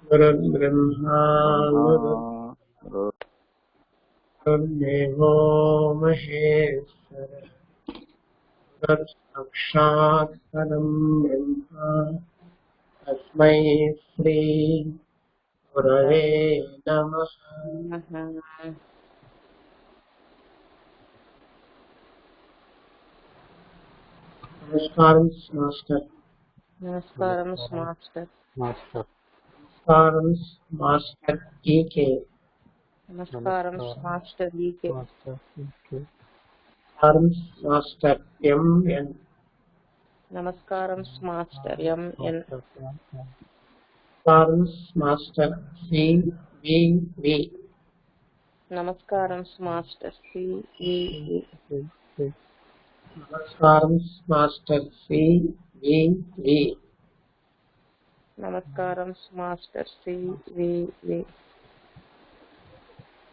गुरुर्ब्रह्मा गुरुर्देवो महेश्वरः गुरुर्साक्षात् परं ब्रह्म तस्मै श्री गुरवे नमः। नमस्कारं मास्टर। नमस्कारं मास्टर। नमस्कारं मास्टर के। नमस्कारं मास्टर के। नमस्कारं मास्टर एम नमस्कारं मास्टर एन। नमस्कारं मास्टर सी वी। नमस्कारं मास्टर सी वी। नमस्कारं मास्टर सी वी। नमस्कारं master C V.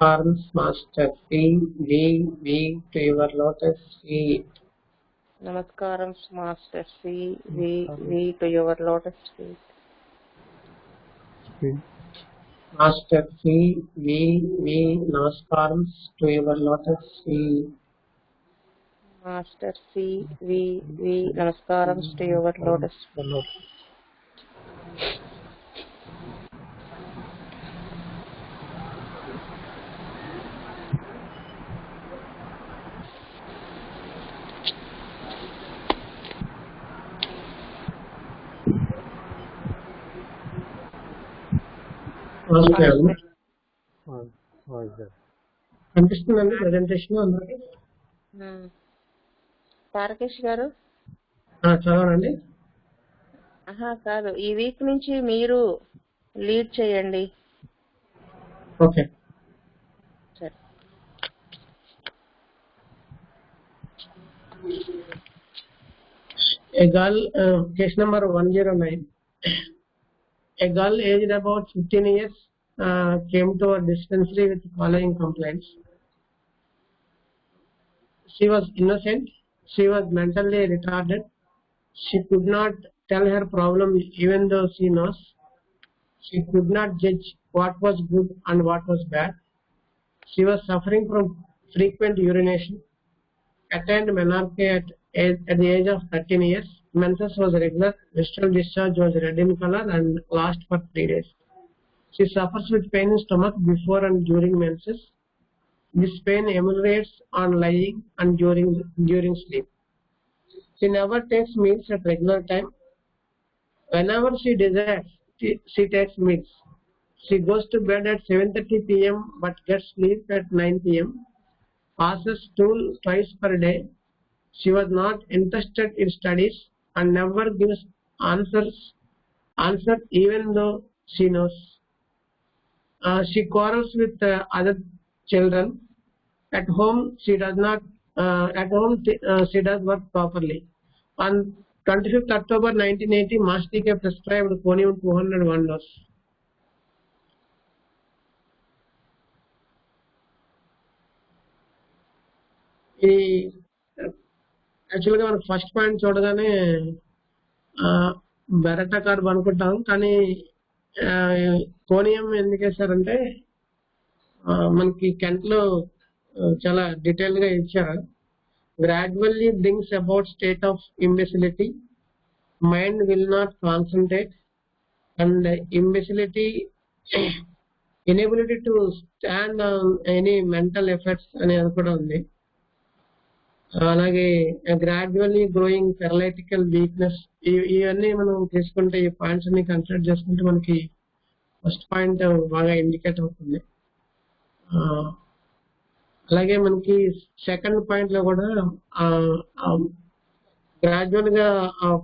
Namaskaram master C V to your lotus feet. नमस्कारं master C V to your lotus feet. Master C V namaskaram to your lotus feet. Master C V नमस्कारं to your lotus feet. కనిపిస్తుందండి presentation అందరికి? తారకేష్ గారు చదవనండి. కాదు, ఈ week నుంచి మీరు lead చేయండి. ఓకే. సరే. A girl, case number 109. A girl aged about 15 years came to a dispensary with following complaints. She was innocent. She was mentally retarded. She could not tell her problem even though she knows. She could not judge what was good and what was bad. She was suffering from frequent urination. Attained menarche at the age of 13 years. Menses was regular. Menstrual discharge was red in color and last for 3 days. She suffers with pain in stomach before and during menses. This pain ameliorates on lying and during sleep. She never takes meals at regular time. Whenever she desires, she takes meals. She goes to bed at 7:30 p.m. but gets sleep at 9 p.m. Passes stool twice per day. She was not interested in studies and never gives answer even though she knows. She quarrels with other children. At home she does not. She does work properly. On 25th October 1980, Mastika prescribed Conium 201 dose. ఈ యాక్చువల్గా మనకు first point చూడగానే బెరటా carb అనుకుంటాం, కానీ కోనియం ఎందుకు వేశారంటే మనకి Kent లో చాలా డీటెయిల్ గా ఇచ్చారు. Gradually brings about state of imbecility, mind will not concentrate and imbecility, inability to stand on any mental efforts అనేది కూడా ఉంది. అలాగే గ్రాడ్యువల్లీ గ్రోయింగ్ పెరలైటికల్ వీక్నెస్, ఇవన్నీ మనం తీసుకుంటే ఈ పాయింట్స్ అన్ని కన్సిడర్ చేసుకుంటే మనకి ఫస్ట్ పాయింట్ బాగా ఇండికేట్ అవుతుంది. అలాగే మనకి సెకండ్ పాయింట్ లో కూడా గ్రాడ్యువల్ గా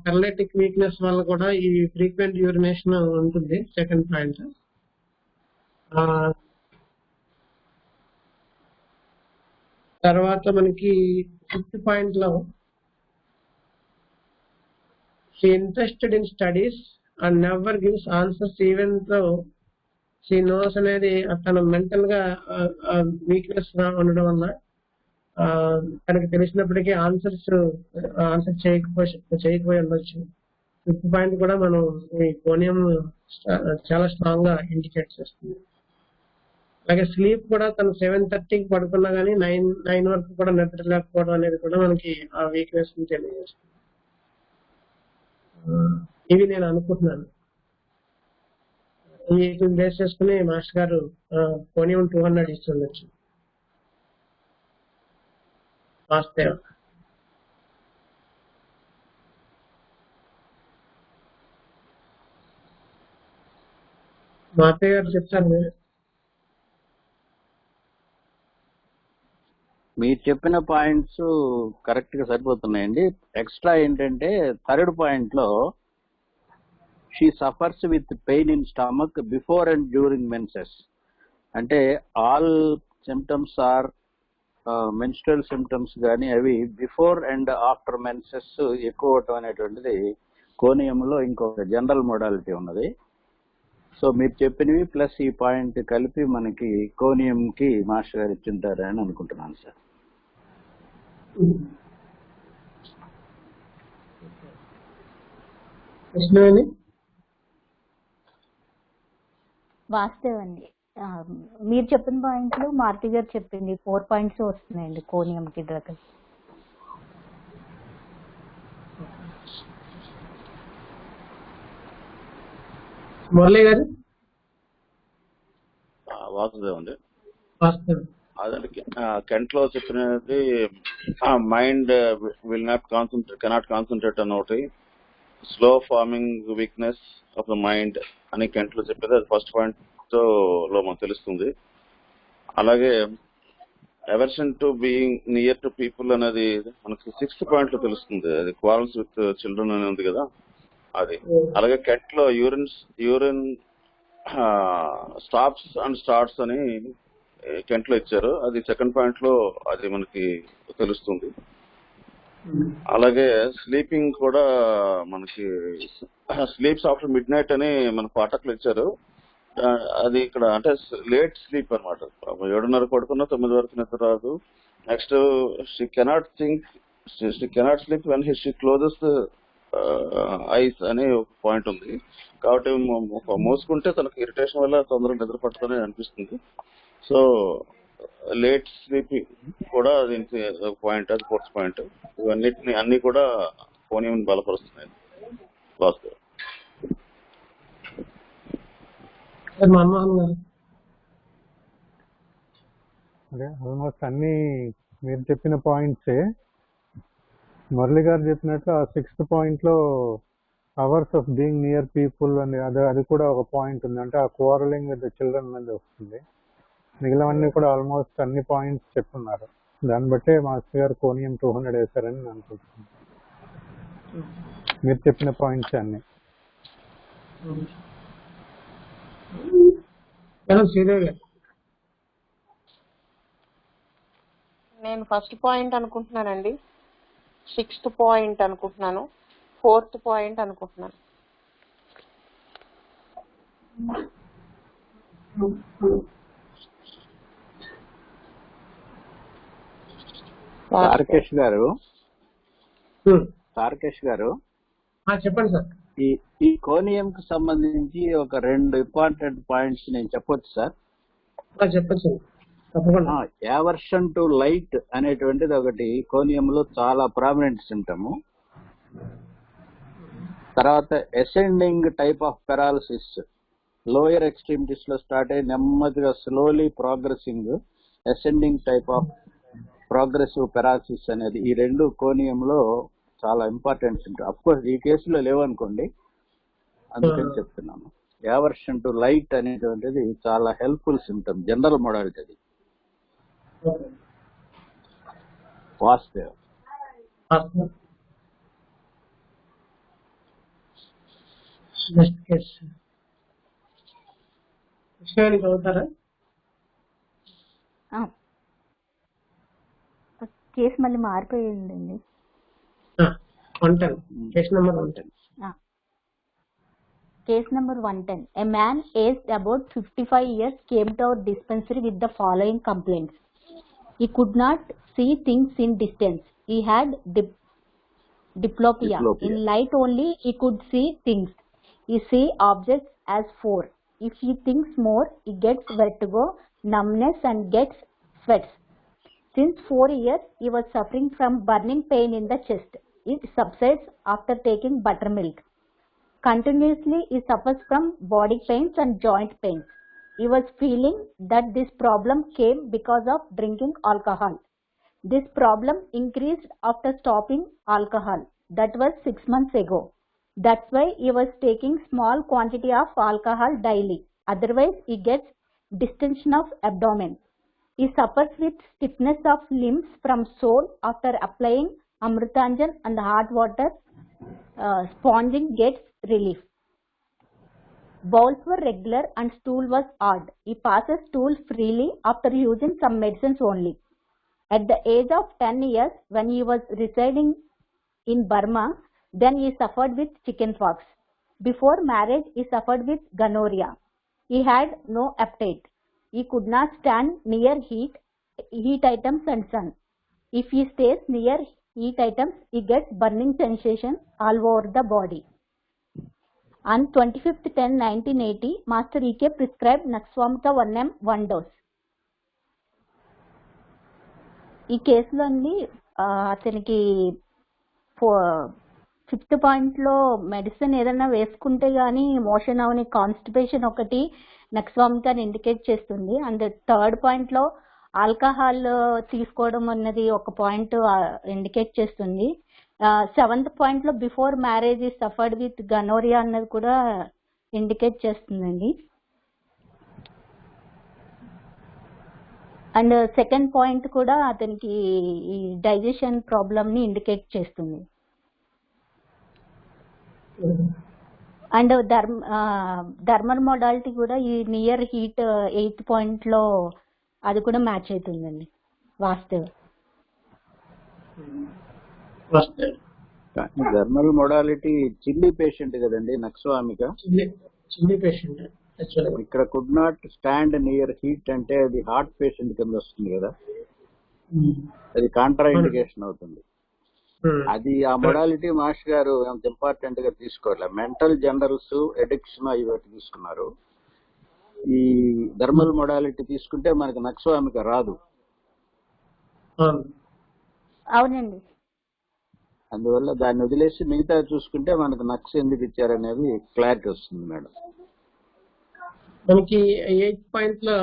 పెరలైటిక్ వీక్నెస్ వల్ల కూడా ఈ ఫ్రీక్వెంట్ యూరినేషన్ ఉంటుంది. Second point. తర్వాత మనకి ఫిఫ్త్ పాయింట్ లో she interested in studies and never gives answers even though she knows అనేది తన మెంటల్ గా వీక్నెస్ ఉండడం వల్ల తనకి తెలిసినప్పటికీ ఆన్సర్ చేయకపోయి ఉండొచ్చు. ఫిఫ్త్ పాయింట్ కూడా మనం ఈ కోనియం చాలా స్ట్రాంగ్ గా ఇండికేట్ చేస్తుంది. అలాగే స్లీప్ కూడా తను 7:30కి పడుకున్నా కానీ 9 వరకు కూడా నిద్ర లేకపోవడం అనేది కూడా మనకి ఆ వీక్నెస్ ని తెలియజేస్తుంది. ఇవి నేను అనుకుంటున్నాను. వీటిని బేస్ చేసుకుని మాస్టర్ గారు కోనియం 200 ఇస్తుండొచ్చు. వాస్తవ మా అత్తయ్య గారు చెప్తారు. మీరు చెప్పిన పాయింట్స్ కరెక్ట్ గా సరిపోతున్నాయండి. ఎక్స్ట్రా ఏంటంటే థర్డ్ పాయింట్ లో she suffers with pain in stomach before and during menses. అంటే all symptoms are menstrual symptoms కానీ అవి బిఫోర్ అండ్ ఆఫ్టర్ మెన్సెస్ ఎక్కువ అవటం అనేటువంటిది కోనియంలో ఇంకొక జనరల్ మోడాలిటీ ఉన్నది. సో మీరు చెప్పినవి ప్లస్ ఈ పాయింట్ కలిపి మనకి కోనియం కి మాస్టర్ గారు ఇచ్చింటారని అనుకుంటున్నాను సార్. వాస్తవండి. మీరు చెప్పిన పాయింట్లు మారుతి గారు చెప్పింది 4 పాయింట్స్ వస్తున్నాయండి కోనియంకి దగ్గర. మురళి గారు వాసుదేవ్ అండి. అదండి కెంట్ లో చెప్పినది mind will not concentrate, cannot concentrate అని ఒకటి, slow farming weakness of the mind అని కెంట్ లో చెప్పేది. అది ఫస్ట్ పాయింట్ లో మనకు తెలుస్తుంది. అలాగే aversion to being near to people అనేది మనకు 6th పాయింట్ లో తెలుస్తుంది. అది క్వారల్స్ విత్ చిల్డ్రన్ అని ఉంది కదా అది. అలాగే కెంట్ లో యూరిన్ స్టాప్స్ అండ్ స్టార్ట్స్ అని కెంట్ లో ఇచ్చారు. అది 2nd పాయింట్ లో అది మనకి తెలుస్తుంది. అలాగే స్లీపింగ్ కూడా మనకి స్లీప్స్ ఆఫ్టర్ మిడ్ నైట్ అని మన పాఠకులు ఇచ్చారు. అది ఇక్కడ అంటే లేట్ స్లీప్ అనమాట. 7:30 పడుకున్నా 9 వరకు నిద్ర రాదు. Next she cannot sleep when she closes ice అనే ఒక పాయింట్ ఉంది. కాబట్టి మోసుకుంటే తనకు ఇరిటేషన్ వల్ల తొందరగా నిద్ర పడుతుందని అనిపిస్తుంది. సో లేట్ స్లీపింగ్ కూడా దీనికి ఒక పాయింట్, అది 4th పాయింట్. ఇవన్నిటిని అన్ని కూడా కోనియం బలపరుస్తున్నాయి. వాస్తవం అదే ఆల్మోస్ట్ అన్ని మీరు చెప్పిన పాయింట్సే. మురళి గారు చెప్పినట్లు ఆ 6th పాయింట్ లో hours of being near people అని అది కూడా ఒక పాయింట్ ఉంది. అంటే ఆ క్వారలింగ్ విత్ ద చిల్డ్రన్ అనేది వస్తుంది. మిగిలినవన్నీ కూడా ఆల్మోస్ట్ అన్ని పాయింట్స్ చెప్తున్నారు. దాన్ని బట్టే మాస్టర్ గారు కోనియం 200 వేశారని నేను అనుకుంటున్నాను. మీరు చెప్పిన పాయింట్స్ అన్ని. నేను ఫస్ట్ పాయింట్ అనుకుంటున్నానండి, 6th పాయింట్ అనుకుంటున్నాను, 4th పాయింట్ అనుకుంటున్నాను. తారకేష్ గారు చెప్పండి సార్. ఈ కోనియం కి సంబంధించి ఒక 2 ఇంపార్టెంట్ పాయింట్స్ నేను చెప్పొచ్చు సార్. చెప్పచ్చు తప్పకుండా. యావర్షన్ టు లైట్ అనేటువంటిది ఒకటి కోనియంలో చాలా ప్రామినెంట్ సిమ్టమ్. తర్వాత ascending type of paralysis lower extremities లో స్టార్ట్ అయ్యి నెమ్మదిగా slowly progressing ascending type of progressive paralysis అనేది ఈ 2 కోనియంలో చాలా ఇంపార్టెంట్ సిమ్టమ్. అఫ్ కోర్స్ ఈ కేసులో లేవనుకోండి, అందుకని చెప్తున్నాను. యావర్షన్ టు లైట్ అనేటువంటిది చాలా హెల్ప్ఫుల్ సిమ్టమ్, జనరల్ మోడాలిటీ. అది వాస్తవం. కేసు మళ్ళీ మారిపోయిందండి. Case number 110. Case number 110. A man aged about 55 years came to our dispensary with the following complaints. He could not see things in distance. He had diplopia. Diplopia. In light only he could see things. He see objects as four. If he thinks more, he gets vertigo, numbness and gets sweats. Since 4 years, he was suffering from burning pain in the chest. It subsides after taking buttermilk. Continuously, he suffers from body pains and joint pains. He was feeling that this problem came because of drinking alcohol. This problem increased after stopping alcohol. That was 6 months ago. That's why he was taking small quantity of alcohol daily. Otherwise, he gets distension of abdomen. He suffers with stiffness of limbs from sole after applying Amrutanjan and hot water. Sponging gets relief. Bowels were regular and stool was odd. He passes stool freely after using some medicines only. At the age of 10 years, when he was residing in Burma, then he suffered with chickenpox. Before marriage, he suffered with gonorrhea. He had no appetite. He could not stand near heat items and sun. If he stays near heat items, he gets burning sensation all over the body. On 25/10/1980, Master E.K. prescribed Naxwamika 1 mg 1 dose. ఈ కేసులో అండి అతనికి 5th పాయింట్లో medicine ఏదైనా వేసుకుంటే కానీ motion అవని constipation ఒకటి నక్స్వామికా అని ఇండికేట్ చేస్తుంది. అండ్ 3rd పాయింట్లో ఆల్కహాల్ తీసుకోవడం అన్నది ఒక పాయింట్ ఇండికేట్ చేస్తుంది. 7th పాయింట్లో బిఫోర్ మ్యారేజ్ ఈ సఫర్డ్ విత్ గనోరియా అన్నది కూడా ఇండికేట్ చేస్తుందండి. అండ్ 2nd పాయింట్ కూడా అతనికి ఈ డైజెషన్ ప్రాబ్లమ్ ని ఇండికేట్ చేస్తుంది. అండ్ థర్మల్ మోడాలిటీ కూడా ఈ నియర్ హీట్ 8th పాయింట్లో అది కూడా మ్యాచ్ అవుతుందండి. వాస్తవ థర్మల్ మోడాలిటీ చిల్లీ పేషెంట్ కదండి నక్స్వామిక. చిల్లీ పేషెంట్ ఇక్కడ could not stand near heat అంటే అది హార్ట్ పేషెంట్ కింద వస్తుంది కదా, అది కాంట్రా ఇండికేషన్ అవుతుంది. అది ఆ మొడాలిటీ మాస్టర్ గారు ఎంత ఇంపార్టెంట్ గా తీసుకోవాలి. మెంటల్ జనరల్స్ ఎడిక్షన్ అవి తీసుకున్నారు. ఈ థర్మల్ మొడాలిటీ తీసుకుంటే మనకి నక్స్వామిక రాదు. అవునండి. అందువల్ల దాన్ని వదిలేసి మిగతా చూసుకుంటే మనకు నక్స్ ఎందుకు ఇచ్చారనేది క్లారిటీ వస్తుంది మేడం. మనకి 8th పాయింట్లో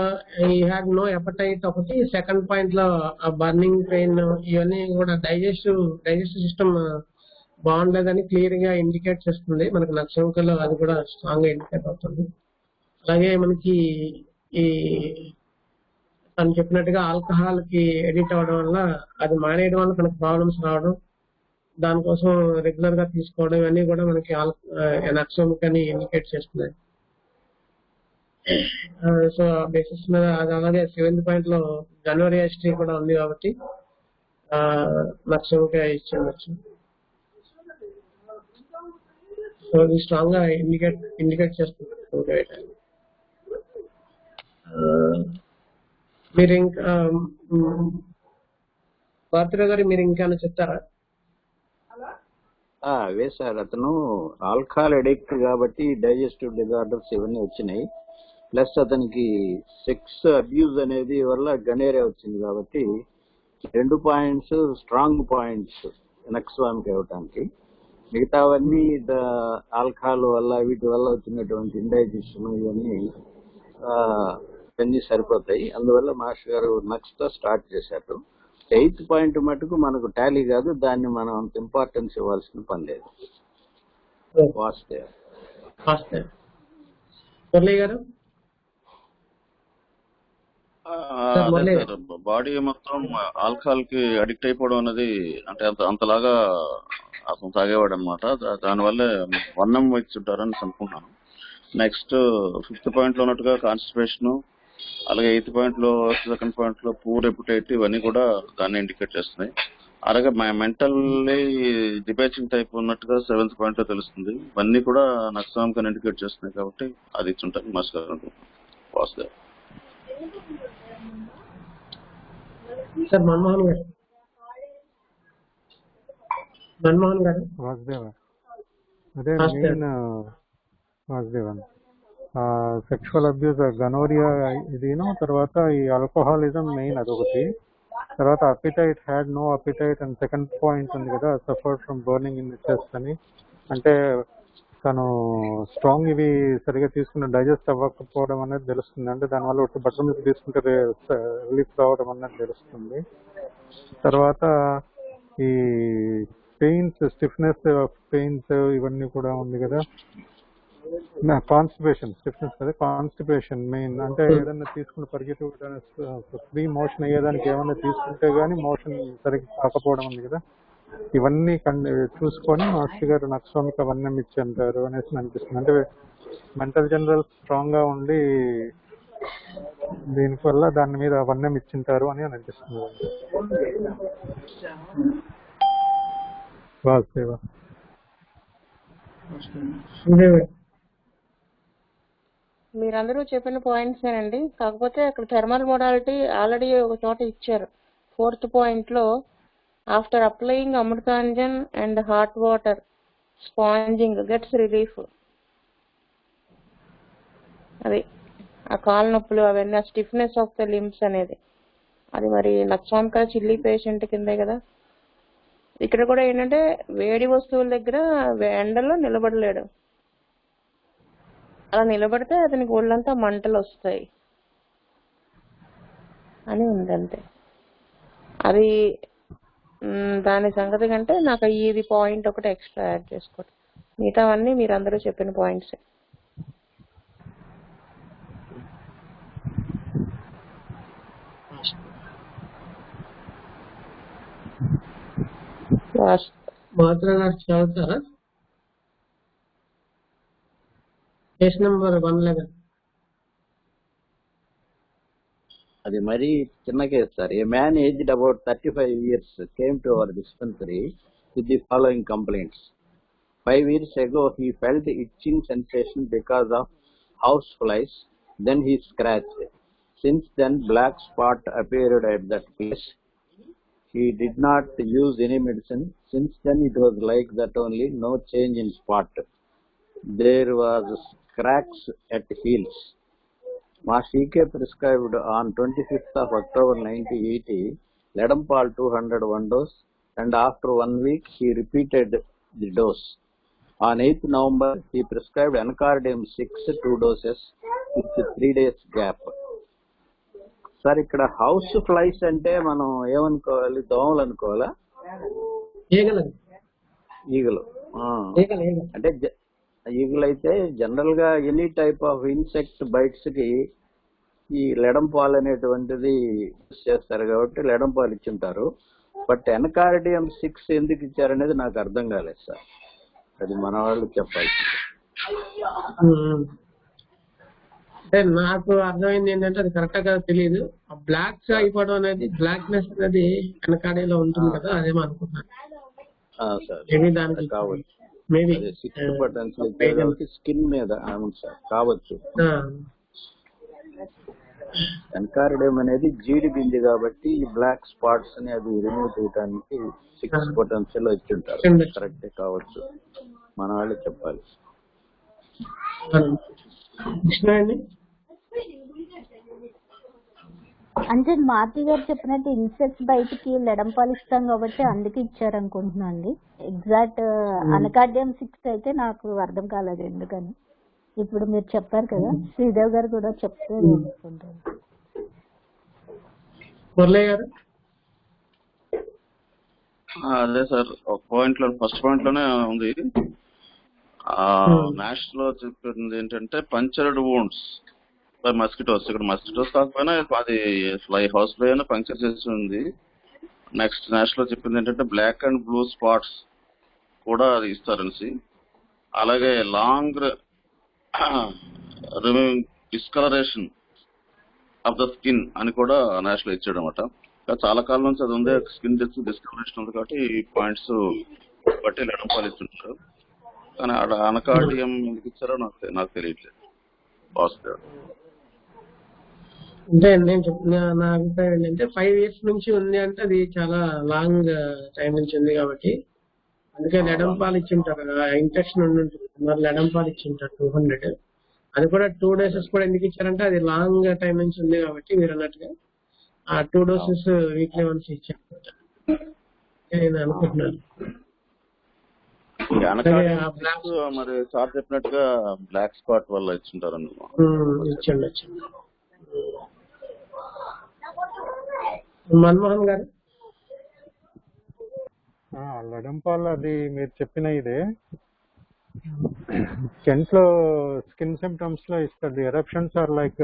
ఈ హ్యాడ్ నో ఎపటైట్ ఒకటి, 2nd పాయింట్లో బర్నింగ్ పెయిన్ ఇవన్నీ కూడా డైజెస్టివ్ సిస్టమ్ బాగుండదని క్లియర్ గా ఇండికేట్ చేస్తుంది. మనకి నక్స్వామికలో అది కూడా స్ట్రాంగ్ గా ఇండికేట్ అవుతుంది. అలాగే మనకి ఈ తను చెప్పినట్టుగా ఆల్కహాల్ కి ఎడిట్ అవ్వడం వల్ల అది మానేయడం వల్ల మనకి ప్రాబ్లమ్స్ రావడం, దానికోసం రెగ్యులర్ గా తీసుకోవడం ఇవన్నీ కూడా మనకి నక్స్వామికాని ఇండికేట్ చేస్తున్నాయి. సో బేసిస్ మీద అది అలాగే 7th పాయింట్లో గనోరియా హిస్టరీ కూడా ఉంది కాబట్టి నక్స్వామికా ఇచ్చిండొచ్చు. సో ఇది స్ట్రాంగ్ గా ఇండికేట్ చేస్తుంది. మీరు ఇంకా భారతిరావు గారు మీరు ఇంకా చెప్తారా? అవే సార్, అతను ఆల్కహాల్ అడిక్ట్ కాబట్టి డైజెస్టివ్ డిజార్డర్స్ ఇవన్నీ వచ్చినాయి. ప్లస్ అతనికి సెక్స్ అబ్యూజ్ అనేది వల్ల గనేరియా వచ్చింది కాబట్టి 2 పాయింట్స్ స్ట్రాంగ్ పాయింట్స్ నక్స్వామిక ఇవ్వటానికి. మిగతావన్నీ ఆల్కహాల్ వల్ల వీటి వల్ల వచ్చినటువంటి ఇండైజెషన్ ఇవన్నీ సరిపోతాయి. అందువల్ల మాస్టర్ గారు నక్స్ తో స్టార్ట్ చేశారు. 8th పాయింట్ మటుకు మనకు టాలీ కాదు, దాన్ని మనం అంత ఇంపార్టెన్స్ ఇవ్వాల్సిన పని లేదు. మురళి గారు బాడీ మొత్తం ఆల్కహాల్ కి అడిక్ట్ అయిపోవడం అనేది అంటే అంతలాగా అతను తాగేవాడు అనమాట. దానివల్ల 1 mg ఇచ్చి ఉంటారని అనుకుంటున్నాను. నెక్స్ట్ 5th పాయింట్ లో ఉన్నట్టుగా కాన్స్టిపేషన్, అలాగే 8th పాయింట్ లో 2nd పాయింట్ లో పూర్ ఎపిటైట్ ఇవన్నీ కూడా దాన్ని ఇండికేట్ చేస్తున్నాయి. అలాగే మెంటల్లీ డిబేటింగ్ టైప్ ఉన్నట్టుగా 7th పాయింట్ లో తెలుస్తుంది. ఇవన్నీ కూడా నక్సాంకని ఇండికేట్ చేస్తున్నాయి కాబట్టి అది ఇచ్చుంటారు మాస్టర్ గారు. వాసుదేవ్ సార్ మన్మోహన్ గారు వాసుదేవ అదే master. Main Vasudeva sexual abuse gonorrhoea ఇదిను, తర్వాత ఈ ఆల్కహాలిజం మెయిన్ అదొకటి, తర్వాత appetite had no appetite and second point ఉంది కదా, suffered from burning in the chest అని. అంటే తను స్ట్రాంగ్ ఇవి సరిగా తీసుకున్న డైజెస్ట్ అవ్వకపోవడం అనేది తెలుస్తుంది. అంటే దానివల్ల ఒట్టి బట్టల మీద తీసుకుంటే రిలీఫ్ రావడం అనేది తెలుస్తుంది. తర్వాత ఈ పెయిన్స్, స్టిఫ్నెస్ ఆఫ్ పెయిన్స్ ఇవన్నీ కూడా ఉంది కదా. కాన్స్టిపేషన్, స్టిఫ్నెస్ కదా, కాన్స్టిపేషన్ మెయిన్. అంటే ఏదైనా తీసుకుని పరిగెత్తి ఫ్రీ మోషన్ అయ్యేదానికి ఏమైనా తీసుకుంటే గానీ మోషన్ సరిగ్గా కాకపోవడం ఉంది కదా. ఇవన్నీ చూసుకొని మాస్టర్ గారు నక్స్వామికి అవన్నీ ఇచ్చి అంటారు అనేసి అనిపిస్తుంది. అంటే మెంటల్ జనరల్ స్ట్రాంగ్ గా ఉండి దీని వల్ల దాని మీద అవన్నీ ఇచ్చింటారు అని అనిపిస్తుంది. వాసుదేవ మీరందరూ చెప్పిన పాయింట్స్ ఏనండి. కాకపోతే అక్కడ థర్మల్ మోడాలిటీ ఆల్రెడీ ఒక చోట ఇచ్చారు. 4th పాయింట్ లో after applying Amrutanjan and hot water sponging gets relief. అది ఆ కాళ్ళ నొప్పులు అవన్నీ, స్టిఫ్నెస్ ఆఫ్ ద లిమ్స్ అనేది, అది మరి నక్సాంక చిల్లీ పేషెంట్ కిందే కదా. ఇక్కడ కూడా ఏంటంటే వేడి వస్తువుల దగ్గర ఎండలో నిలబడలేడు. అలా నిలబడితే అతనికి ఒళ్ళంతా మంటలు వస్తాయి అని ఉందంతే. అది దాని సంగతి కంటే నాకు ఇది పాయింట్ ఒకటి ఎక్స్ట్రా యాడ్ చేసుకోండి. మిగతావన్నీ మీరందరూ చెప్పిన పాయింట్స్. మాత్ర గారు చదువుతారా? Case number 111. అది మరీ చిన్న case sir. A man aged about 35 years came to our dispensary with the following complaints. 5 years ago he felt itching sensation because of house flies, then he scratched. Since then black spot appeared at that place. He did not use any medicine. Since then it was like that only, no change in spot. There was cracks at heels. Master prescribed on 25th of October 1980 Ledampal 200 one dose, and after 1 week he repeated the dose. On 8th November he prescribed Encardium 6 2 doses with 3 days gap. Sir ఇక్కడ house flies అంటే మనం ఏమనుకోవాలి? దోమలు అనుకోవాలా? ఈగలు. అంటే ఈగలు అయితే జనరల్ గా any type of insect bytes కి ఈ లెడంపాల్ అనేటువంటిది చేస్తారు కాబట్టి లెడంపాల్ ఇచ్చింటారు. బట్ ఎన్కార్డియం 6 ఎందుకు ఇచ్చారనేది నాకు అర్థం కాలేదు సార్. అది మన వాళ్ళు చెప్పాలి. అంటే నాకు అర్థమైంది ఏంటంటే అది కరెక్ట్ గా తెలియదు. బ్లాక్ అయిపోవడం అనేది, బ్లాక్నెస్ అనేది వెనకాడేలో ఉంటుంది కదా, అదేమో అనుకుంటున్నాను. మేబీ దానికి కావచ్చు, మేబీ స్కిన్ మీద అవును సార్ కావచ్చు. ఎన్కార్డియం అనేది జీడి బింది కాబట్టి ఈ బ్లాక్ స్పాట్స్ ని అది రిమూవ్ చేయడానికి 6 పొటెన్షియల్ ఇచ్చింటారు. కరెక్టే కావచ్చు, మన వాళ్ళు చెప్పాలి. అంటే మారుతి గారు చెప్పినట్టు ఇన్సెక్ట్స్ బయటికి లెడంపాలు ఇస్తాం కాబట్టి అందుకే ఇచ్చారు అనుకుంటున్నా అండి. ఎగ్జాక్ట్ అనకార్డియం 6 అయితే నాకు అర్థం కాలేదు ఎందుకని. ఇప్పుడు మీరు చెప్పారు కదా, శ్రీదేవ్ గారు కూడా చెప్తే అనుకుంటాను. అదే సార్, ఒక పాయింట్ లో ఫస్ట్ పాయింట్ లోనే ఉంది. నాష్ లో చెప్పింది ఏంటంటే పంచర్డ్ వూండ్స్ బై మస్కిటోస్. ఇక్కడ మస్కిటోస్ కాకపోయినా అది ఫ్లై హౌస్ ఫ్లై అయినా పంక్చర్ చేసి ఉంది. నెక్స్ట్ నాష్ లో చెప్పింది ఏంటంటే బ్లాక్ అండ్ బ్లూ స్పాట్స్ కూడా అది ఇస్తారనేసి, అలాగే long removing discolouration of the skin అని కూడా నాష్ లో ఇచ్చాడు అనమాట. చాలా కాలం నుంచి అది ఉందే, స్కిన్ డిస్కలరేషన్ ఉంది కాబట్టి ఈ పాయింట్స్ బట్టి లెడంపాలు ఇస్తుంటారు. కానీ అనకార్డియం ఎందుకు ఇచ్చారో నాకు తెలియట్లేదు. పాజిటివ్ అంటే నేను నా అభిప్రాయం ఏంటంటే 5 years నుంచి ఉంది అంటే అది చాలా లాంగ్ టైం నుంచి ఉంది కాబట్టి అందుకే లెడంపాలు ఇచ్చింటారు. ఇన్ఫెక్షన్ ఉండి ఉంటుంది, మరి లెడంపాలు ఇచ్చింటారు 200. అది కూడా 2 doses కూడా ఎందుకు ఇచ్చారంటే అది లాంగ్ టైం నుంచి ఉంది కాబట్టి మీరు అన్నట్టుగా ఆ 2 doses వీక్లీ వన్స్ ఇచ్చారు నేను అనుకుంటున్నాను. మరి సార్ చెప్పినట్టుగా బ్లాక్ స్పాట్ వల్ల ఇచ్చింటారు. ఇచ్చండి. మన్మోహన్ గారు లెడంపాల్ అది మీరు చెప్పిన ఇదే కెంట్ లో స్కిన్ సిమ్టమ్స్ లో ఇస్తారు. The eruptions are like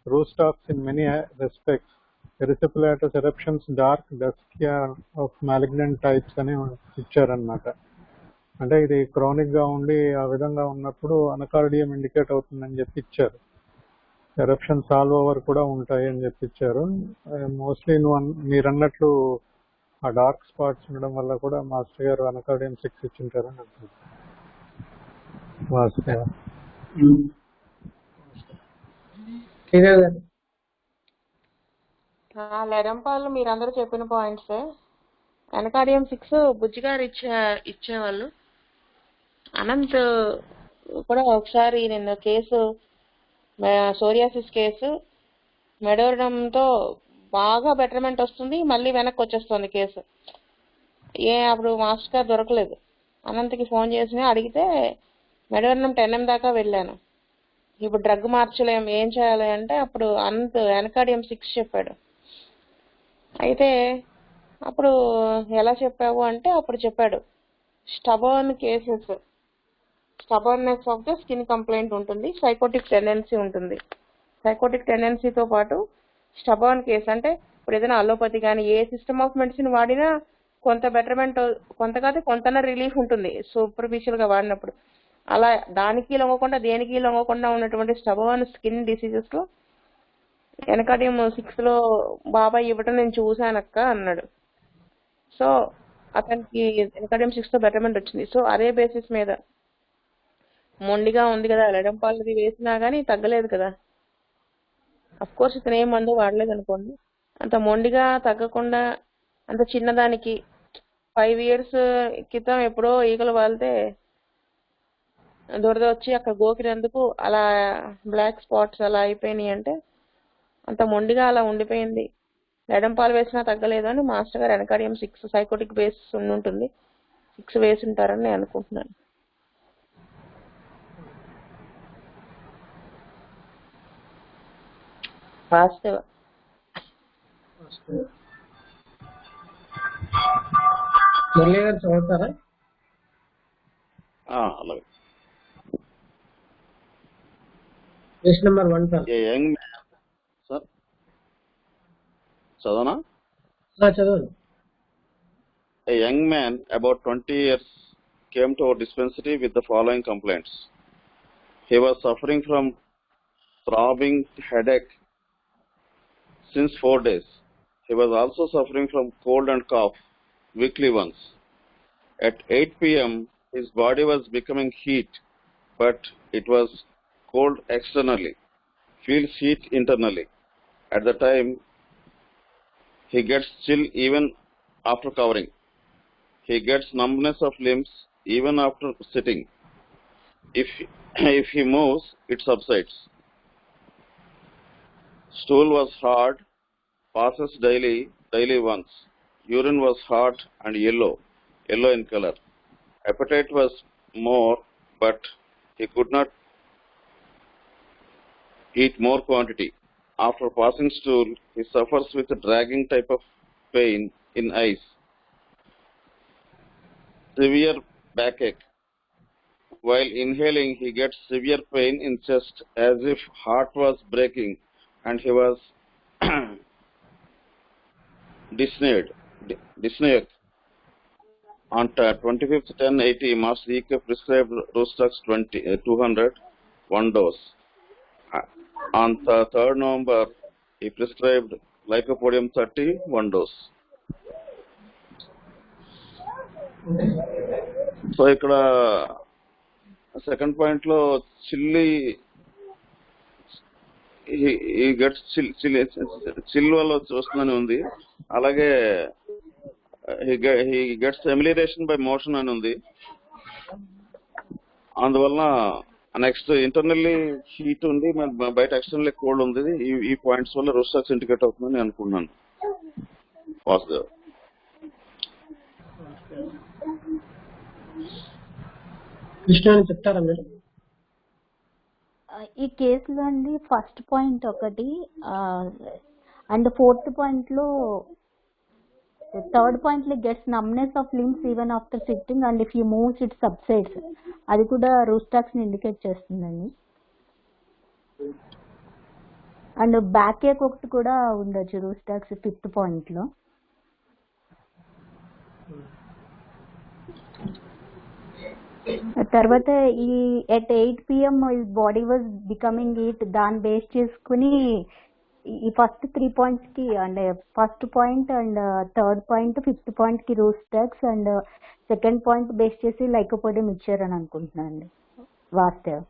rhus tox in many respects. Erysipelatous eruptions dark dusky of malignant types అని ఇచ్చారనమాట. అంటే ఇది క్రానిక్ గా ఉండి ఆ విధంగా ఉన్నప్పుడు అనకార్డియం ఇండికేట్ అవుతుందని చెప్పి ఇచ్చారు. ఎరప్షన్స్ ఆల్ ఓవర్ కూడా ఉంటాయి అని చెప్పి ఇచ్చారు. మోస్ట్లీ మీరు అన్నట్లు ఆ డార్క్ స్పాట్స్ ఉండడం వల్ల కూడా మాస్టర్ గారు అనకార్డియం 6 ఇచ్చింటారని అనుకుంటున్నాను. లెడంపాలు మీరందరూ చెప్పిన పాయింట్స్. అనకార్డియం 6 బుజ్జిగారు ఇచ్చేవాళ్ళు. అనంత్ కూడా ఒకసారి నిన్న కేసు సోరియాసిస్ కేసు మెడోరడంతో బాగా బెటర్మెంట్ వస్తుంది, మళ్ళీ వెనక్కి వచ్చేస్తుంది కేసు. అప్పుడు మాస్టర్ గారు దొరకలేదు. అనంత్కి ఫోన్ చేసి అడిగితే మెడోరనం 10 దాకా వెళ్ళాను, ఇప్పుడు డ్రగ్ మార్చలేం, ఏం చేయాలి అంటే అప్పుడు అనంత్ అనకార్డియం 6 చెప్పాడు. అయితే అప్పుడు ఎలా చెప్పావు అంటే అప్పుడు చెప్పాడు stubborn cases, stubbornness of the skin complaint ఉంటుంది, సైకోటిక్ టెండెన్సీ ఉంటుంది. సైకోటిక్ టెండెన్సీతో పాటు స్టబర్న్ కేస్ అంటే ఇప్పుడు ఏదైనా అలోపతి కానీ ఏ సిస్టమ్ ఆఫ్ మెడిసిన్ వాడినా కొంత బెటర్మెంట్, కొంత కాదు కొంత రిలీఫ్ ఉంటుంది సూపర్ఫిషియల్ గా వాడినప్పుడు. అలా దానికి లొంగకుండా దేనికి లొంగకుండా ఉన్నటువంటి స్టబర్న్ స్కిన్ డిసీజెస్ లో అనకార్డియం 6 లో బాబాయ్ ఇవ్వటం నేను చూశానక్క అన్నాడు. సో అతనికి అనకార్డియం 6 తో బెటర్మెంట్ వచ్చింది. సో అదే బేసిస్ మీద మొండిగా ఉంది కదా, లెడంపాలది వేసినా గానీ తగ్గలేదు కదా. అఫ్ కోర్స్ ఇతను ఏం మందు వాడలేదు అనుకోండి, అంత మొండిగా తగ్గకుండా అంత చిన్నదానికి 5 years క్రితం ఎప్పుడో ఈగలు వాళ్తే దురద వచ్చి అక్కడ గోకినందుకు అలా బ్లాక్ స్పాట్స్ అలా అయిపోయినాయి అంటే అంత మొండిగా అలా ఉండిపోయింది. లెడంపాలు వేసినా తగ్గలేదు అని మాస్టర్ గారు అనకార్డియం 6 సైకోటిక్ బేస్ ఉంటుంది 6 వేసి ఉంటారని నేను అనుకుంటున్నాను. వాస్తవ మురళి గారు చదువుతారా? అలాగే. Page number 1 sir. సార్ చదవనా? చదవండి. A young man about 20 years came to our dispensary with the following complaints. He was suffering from throbbing headache since 4 days. He was also suffering from cold and cough weekly once. At 8 p.m. his body was becoming heat, but it was cold externally, feels heat internally. At the time he gets chill even after covering. He gets numbness of limbs even after sitting. If he moves, it subsides. Stool was hard, passes daily once. Urine was hot and yellow in color. Appetite was more, but he could not eat more quantity. After passing stool, he suffers with a dragging type of pain in eyes. Severe backache. While inhaling, he gets severe pain in chest as if heart was breaking, and he was dismayed. On 25th 10/80, Master E.K. prescribed Rostux 200, 1 dose. On 3rd November, he prescribed lycopodium 30 1 dose. So ఇక్కడ second point లో చిల్లి ఈ guts chill వల్ల వస్తుందని ఉంది. అలాగే he gets ameliorate by motion అని ఉంది. అందువల్ల నెక్స్ట్ ఇంటర్నల్లీ హీట్ ఉంది, బయట ఎక్స్టర్నల్లీ కోల్డ్ ఉంది. ఈ పాయింట్స్ వల్ల రోస్టాక్స్ ఇండికేట్ అవుతుందని అనుకున్నాను. వాసుదేవ్. కృష్ణ అని చెప్తారా మీరు? ఈ కేసులో అండి ఫస్ట్ పాయింట్ ఒకటి అండ్ ఫోర్త్ పాయింట్ లో థర్డ్ పాయింట్ లో gets numbness of limbs even after sitting and if you moves it subsides, అది కూడా రూస్టాక్స్ ని ఇండికేట్ చేస్తుందండి. అండ్ బ్యాక్ ఏక్ ఒకటి కూడా ఉండొచ్చు రూస్టాక్స్ ఫిఫ్త్ పాయింట్ లో. తర్వాత ఈ at 8 PM body was becoming heat, దాన్ని బేస్ చేసుకుని ఈ ఫస్ట్ 3 పాయింట్స్ కి అంటే first point and third point fifth point కి rhus tox and second point base చేసి లైకోపోడియం ఇచ్చారని అనుకుంటున్నాను అండి వాస్తవ్.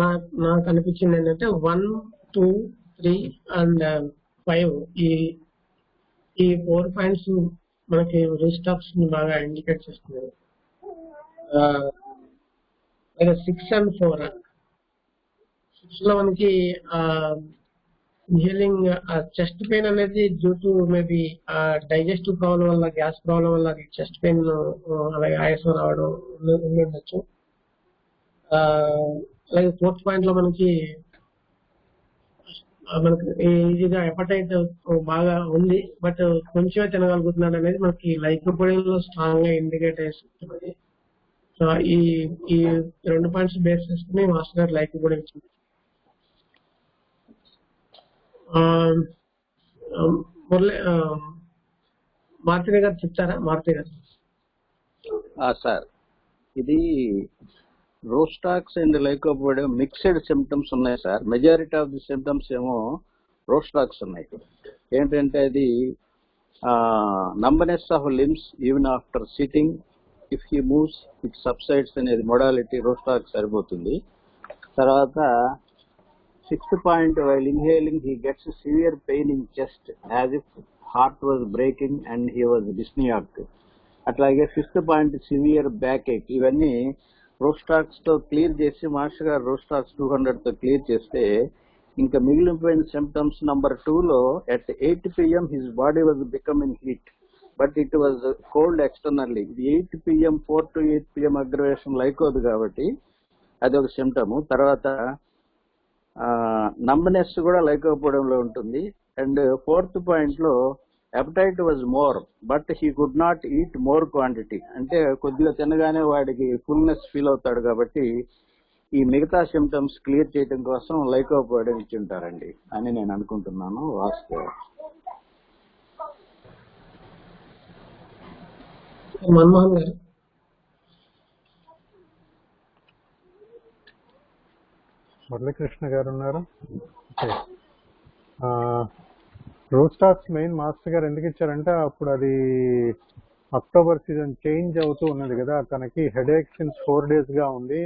నాకు అనిపించింది ఏంటంటే 1, 2, 3 అండ్ 5 ఈ 4 పాయింట్స్ మనకి రూస్టాక్స్ ని బాగా ఇండికేట్ చేస్తున్నారు. 6 and 4 6 లో మనకి ఇన్హేలింగ్ చెస్ట్ పెయిన్ అనేది due to maybe digestive problem వల్ల, గ్యాస్ ప్రాబ్లం వల్ల చెస్ట్ పెయిన్ అలాగే ఆయాసం రావడం ఉండొచ్చు. అలాగే 4th పాయింట్ లో మనకి ఈజీగా హెపటైట్ బాగా ఉంది, బట్ కొంచెమే తినగలుగుతున్నాడు అనేది మనకి లైకోపోడియం లో స్ట్రాంగ్ గా ఇండికేట్ చేస్తుంది. సో ఈ 2 పాయింట్స్ బేస్ చేసుకుని మాస్టర్ గారు లైకోపోడియం ఇచ్చింది. మారుతి గారు చెప్తారా? మారుతి గారు. సార్, ఇది rhus tox and lycopodium mixed symptoms ఉన్నాయి sir. Majority of the symptoms ఏమో రోస్టాక్స్ ఉన్నాయి. ఏంటంటే అది numbness of limbs even after sitting, if he moves it subsides అనేది మొడాలిటీ రోస్టాక్స్ సరిపోతుంది. తర్వాత 6th point, while inhaling he gets severe pain in chest as if heart was breaking and he was dyspnoeic. అట్లాగే 5th point severe back ఏక్. ఇవన్నీ రోస్టాక్స్ తో clear చేసి master గారు రోస్టాక్స్ 200 తో clear చేస్తే ఇంకా మిగిలిపోయిన సిమ్టమ్స్ నంబర్ 2 లో at 8 PM his body was becoming heat but it was cold externally. ఇది 8 PM 4 to 8 PM అగ్రవేషన్ లైకోదు కాబట్టి అది ఒక సిమ్టమ్. తర్వాత నంబనెస్ కూడా లైకోపోవడంలో ఉంటుంది. అండ్ 4th పాయింట్ లో appetite was more but he could not eat more quantity, అంటే కొద్దిగా తినగానే వాడికి ఫుల్నెస్ ఫీల్ అవుతాడు కాబట్టి ఈ మిగతా సిమ్టమ్స్ క్లియర్ చేయడం కోసం లైకోపోడియం ఇచ్చి ఉంటారండి అని నేను అనుకుంటున్నాను. వాస్తవం. మన్మోహన్ గారు. మురళీకృష్ణ గారు ఉన్నారు. రూస్టాక్స్ మెయిన్ మాస్టర్ గారు ఎందుకు ఇచ్చారంటే అప్పుడు అది అక్టోబర్ సీజన్ చేంజ్ అవుతూ ఉన్నది కదా, తనకి హెడేక్ సిన్స్ 4 days గా ఉంది,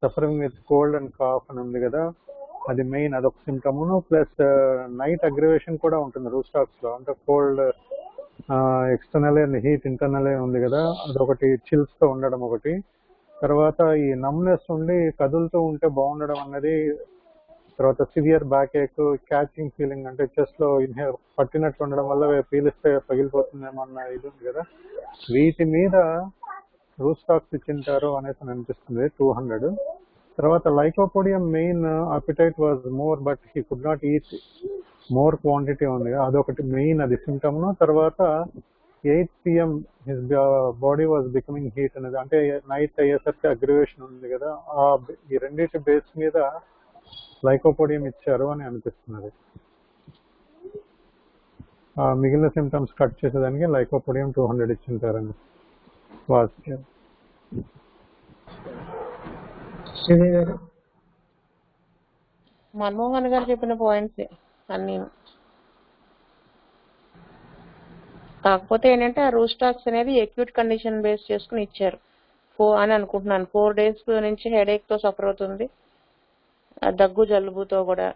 suffering with cold and cough అని ఉంది కదా, అది మెయిన్ అదొక సిమ్టమ్. ప్లస్ నైట్ అగ్రివేషన్ కూడా ఉంటుంది రూస్టాక్స్ లో, అంటే cold external and heat internal ఉంది కదా, అదొకటి చిల్స్ తో ఉండడం ఒకటి. తర్వాత ఈ నమ్నెస్ ఉండి కదులుతూ ఉంటే బాగుండడం అన్నది, తర్వాత సివియర్ బ్యాక్ ఏక్, క్యాచింగ్ ఫీలింగ్ అంటే చెస్ట్ లో పట్టినట్టు ఉండడం వల్ల పీలిస్తే పగిలిపోతుందేమో అన్న ఇది ఉంది కదా, వీటి మీద రూస్టాక్స్ ఇచ్చింటారు అనేసి అనిపిస్తుంది 200. తర్వాత lycopodium main appetite was more but he could not eat more quantity ఉంది, అదొకటి మెయిన్ అది సిమ్టమ్. తర్వాత 8 PM his body was becoming heat అనేది, అంటే నైట్ అయ్యేసరికి అగ్రివేషన్ ఉంది కదా, ఈ రెండింటి బేస్ మీద లైకోపోడియం ఇచ్చారు అని అనిపిస్తున్నది. మిగిలిన సిమ్టమ్స్ కట్ చేసేదానికి లైకోపోడియం 200 ఇచ్చింటారని వాస్తవం. మన్మోహన్ గారు చెప్పిన పాయింట్స్ అన్నీ. కాకపోతే ఏంటంటే ఆ రూస్టాక్స్ అనేది అక్యూట్ కండిషన్ బేస్ చేసుకుని ఇచ్చారు అని అనుకుంటున్నాను. 4 days నుంచి హెడేక్ తో సఫర్ అవుతుంది, ఆ దగ్గు జలుబుతో కూడా.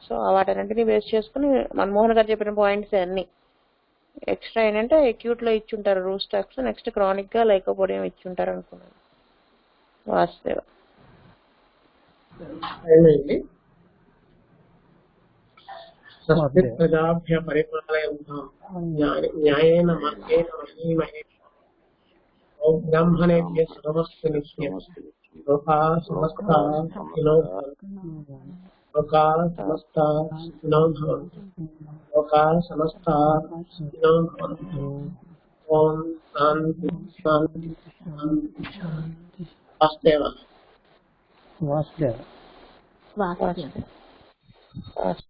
సో వాటన్నింటినీ బేస్ చేసుకుని మన్మోహన్ గారు చెప్పిన పాయింట్స్ అన్ని. ఎక్స్ట్రా ఏంటంటే అక్యూట్ లో ఇచ్చుంటారు రూస్టాక్స్, నెక్స్ట్ క్రానిక్ గా లైకోపోడియం ఇచ్చుంటారు అనుకున్నాను. వాస్తవ ఏమైంది ప్రజాభ్య పరిపాలయంతాం న్యాయేన మార్గేణ మహీమహే బ్రాహ్మణేభ్య శుభమస్తు నిత్యం లోకా సమస్తా సుఖినో భవంతు లోకా సమస్తా సుఖినో భవంతు లోకా సమస్తా సుఖినో భవంతు. ఓం శాంతి శాంతి శాంతి. వాస్తవ వాసుదేవ వాసుదేవ. వాస్తవ